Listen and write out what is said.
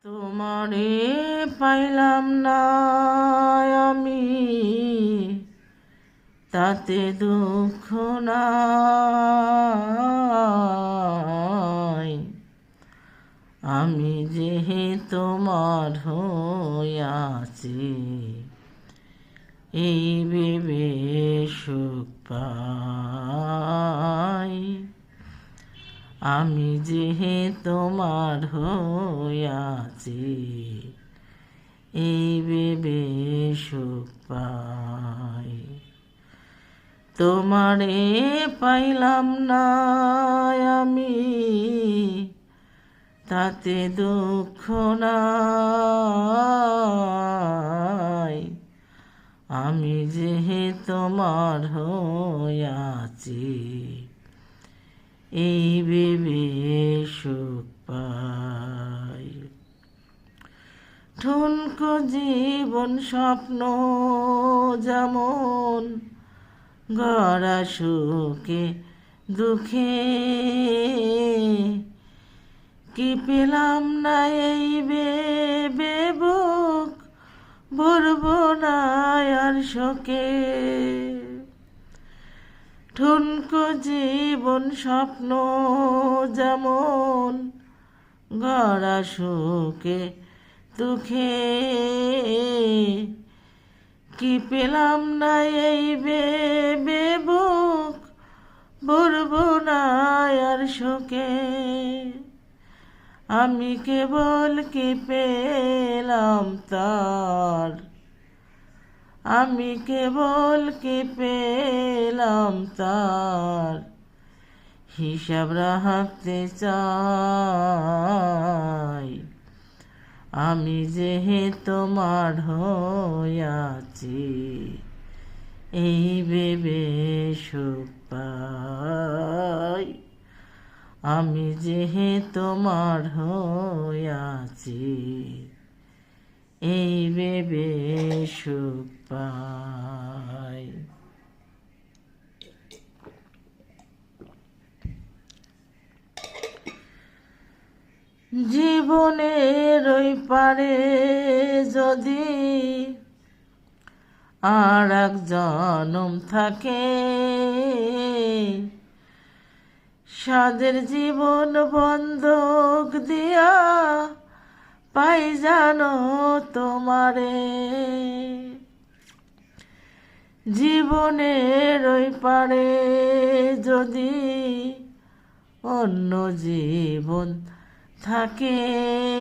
তোমারে পাইলাম না আমি, তাতে দুঃখ নাই। আমি যে তোমার হইয়াছি, এই ভেবে সুখ পাই। আমি যে তোমার হইয়াছি, এই ভেবে সুখ পাই। তোমারে পাইলাম না আমি, তাতে দুঃখ নাই। আমি যে তোমার হইয়াছি, এই ভেবে সুখ পাই। ঠুনকো জীবন স্বপ্ন যেমন, গড়া সুখে দুঃখে, কি পেলাম না এই ভেবে বুক ভরব না আর শোকে। ঠুনকো জীবন স্বপ্ন যেমন, গড়া সুখে দুঃখে, কি পেলাম না এই ভেবে বুক ভরব না আর শোকে। আমি কেবল কি পেলাম তার, আমি কেবল কি পেলাম তার হিসাব রাখতে চাই। আমি যে তোমার হইয়াছি, এই ভেবে সুখ পাই। আমি যে তোমার হইয়াছি, এই ভেবে সুখ পাই। জীবনের ওই পারে যদি আর এক জনম থাকে, সাদের জীবন বন্ধক দিয়া পাই জানো তোমারে। জীবনের ওই পারে যদি অন্য জীবন থাকে,